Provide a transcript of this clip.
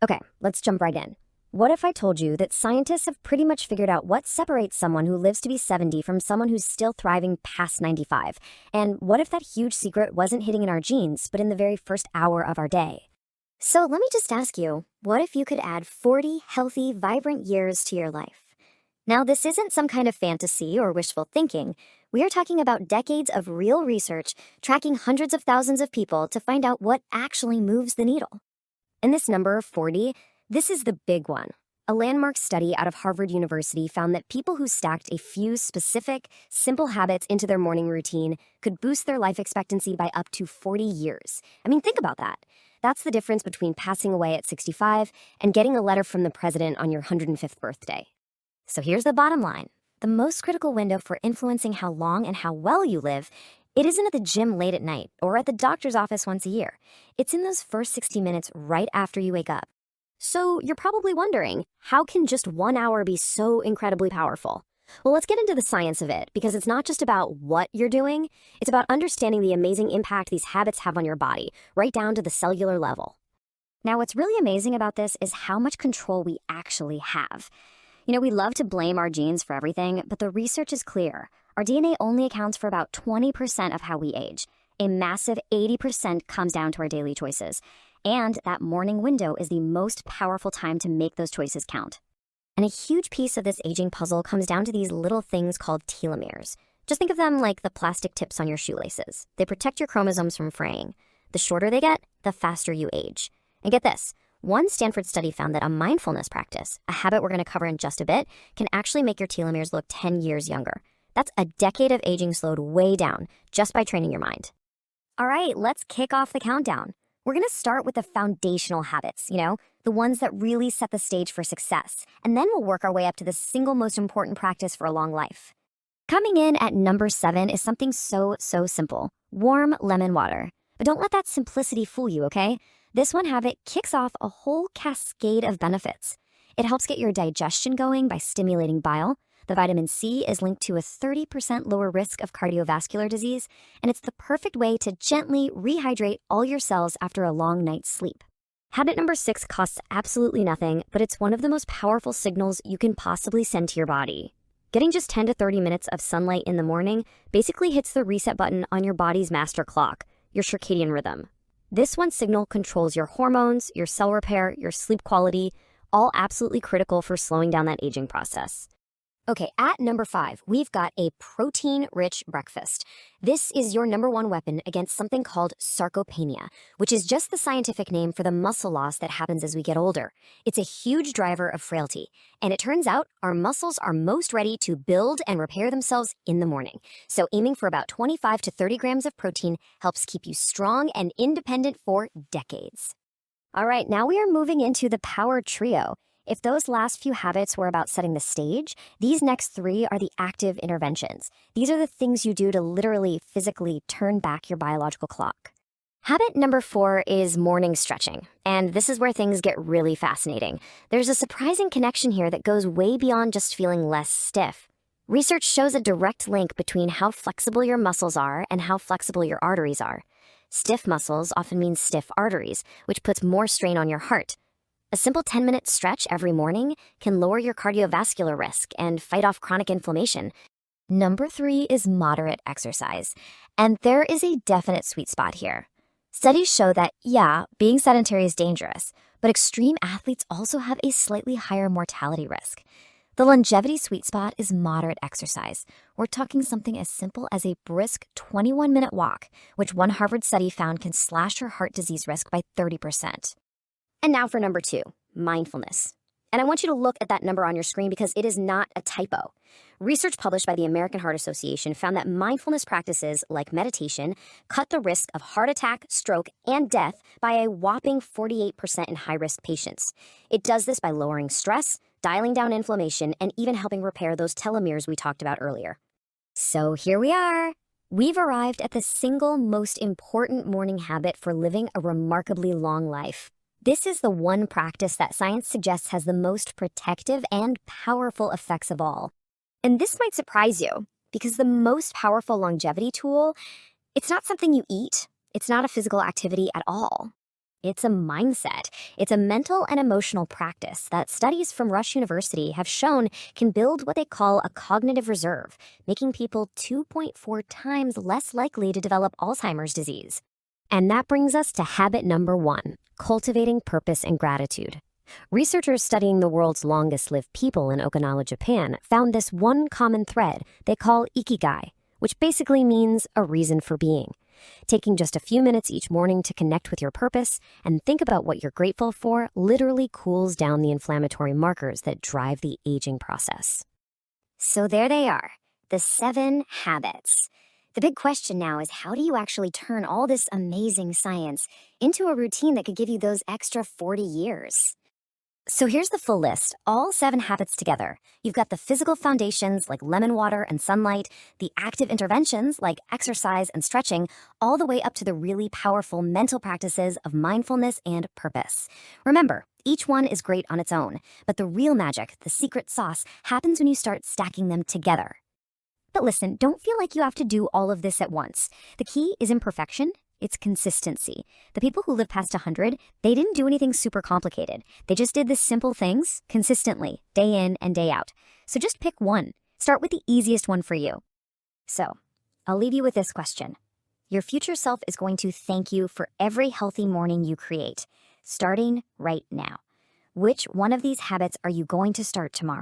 Okay, let's jump right in. What if I told you that scientists have pretty much figured out what separates someone who lives to be 70 from someone who's still thriving past 95? And what if that huge secret wasn't hidden in our genes, but in the very first hour of our day? So let me just ask you, what if you could add 40 healthy, vibrant years to your life? Now, this isn't some kind of fantasy or wishful thinking. We are talking about decades of real research, tracking hundreds of thousands of people to find out what actually moves the needle. And this number of 40, this is the big one. A landmark study out of Harvard University found that people who stacked a few specific, simple habits into their morning routine could boost their life expectancy by up to 40 years. I mean, think about that. That's the difference between passing away at 65 and getting a letter from the president on your 105th birthday. So here's the bottom line. The most critical window for influencing how long and how well you live, it isn't at the gym late at night or at the doctor's office once a year. It's in those first 60 minutes right after you wake up. So you're probably wondering, how can just 1 hour be so incredibly powerful? Well, let's get into the science of it, because it's not just about what you're doing, it's about understanding the amazing impact these habits have on your body, right down to the cellular level. Now, what's really amazing about this is how much control we actually have. We love to blame our genes for everything, but the research is clear. Our DNA only accounts for about 20% of how we age. A massive 80% comes down to our daily choices. And that morning window is the most powerful time to make those choices count. And a huge piece of this aging puzzle comes down to these little things called telomeres. Just think of them like the plastic tips on your shoelaces. They protect your chromosomes from fraying. The shorter they get, the faster you age. And get this, one Stanford study found that a mindfulness practice, a habit we're going to cover in just a bit, can actually make your telomeres look 10 years younger. That's a decade of aging slowed way down just by training your mind. All right, let's kick off the countdown. We're going to start with the foundational habits, the ones that really set the stage for success. And then we'll work our way up to the single most important practice for a long life. Coming in at number 7 is something so simple. Warm lemon water. But don't let that simplicity fool you, okay? This one habit kicks off a whole cascade of benefits. It helps get your digestion going by stimulating bile. The vitamin C is linked to a 30% lower risk of cardiovascular disease, and it's the perfect way to gently rehydrate all your cells after a long night's sleep. Habit number 6 costs absolutely nothing, but it's one of the most powerful signals you can possibly send to your body. Getting just 10 to 30 minutes of sunlight in the morning basically hits the reset button on your body's master clock, your circadian rhythm. This one signal controls your hormones, your cell repair, your sleep quality, all absolutely critical for slowing down that aging process. Okay, at number 5, we've got a protein-rich breakfast. This is your number 1 weapon against something called sarcopenia, which is just the scientific name for the muscle loss that happens as we get older. It's a huge driver of frailty, and it turns out our muscles are most ready to build and repair themselves in the morning. So aiming for about 25 to 30 grams of protein helps keep you strong and independent for decades. All right, now we are moving into the power trio. If those last few habits were about setting the stage, these next 3 are the active interventions. These are the things you do to literally, physically turn back your biological clock. Habit number 4 is morning stretching, and this is where things get really fascinating. There's a surprising connection here that goes way beyond just feeling less stiff. Research shows a direct link between how flexible your muscles are and how flexible your arteries are. Stiff muscles often mean stiff arteries, which puts more strain on your heart. A simple 10-minute stretch every morning can lower your cardiovascular risk and fight off chronic inflammation. Number 3 is moderate exercise, and there is a definite sweet spot here. Studies show that, being sedentary is dangerous, but extreme athletes also have a slightly higher mortality risk. The longevity sweet spot is moderate exercise. We're talking something as simple as a brisk 21-minute walk, which one Harvard study found can slash your heart disease risk by 30%. And now for number 2, mindfulness. And I want you to look at that number on your screen because it is not a typo. Research published by the American Heart Association found that mindfulness practices like meditation cut the risk of heart attack, stroke, and death by a whopping 48% in high-risk patients. It does this by lowering stress, dialing down inflammation, and even helping repair those telomeres we talked about earlier. So here we are. We've arrived at the single most important morning habit for living a remarkably long life. This is the one practice that science suggests has the most protective and powerful effects of all. And this might surprise you, because the most powerful longevity tool, it's not something you eat. It's not a physical activity at all. It's a mindset. It's a mental and emotional practice that studies from Rush University have shown can build what they call a cognitive reserve, making people 2.4 times less likely to develop Alzheimer's disease. And that brings us to habit number 1, cultivating purpose and gratitude. Researchers studying the world's longest-lived people in Okinawa, Japan, found this one common thread they call ikigai, which basically means a reason for being. Taking just a few minutes each morning to connect with your purpose and think about what you're grateful for literally cools down the inflammatory markers that drive the aging process. So there they are, the 7 habits. The big question now is, how do you actually turn all this amazing science into a routine that could give you those extra 40 years? So here's the full list, all 7 habits together. You've got the physical foundations like lemon water and sunlight, the active interventions like exercise and stretching, all the way up to the really powerful mental practices of mindfulness and purpose. Remember, each one is great on its own, but the real magic, the secret sauce, happens when you start stacking them together. But listen, don't feel like you have to do all of this at once. The key isn't perfection. It's consistency. The people who live past 100, they didn't do anything super complicated. They just did the simple things consistently, day in and day out. So just pick one. Start with the easiest one for you. So, I'll leave you with this question. Your future self is going to thank you for every healthy morning you create, starting right now. Which one of these habits are you going to start tomorrow?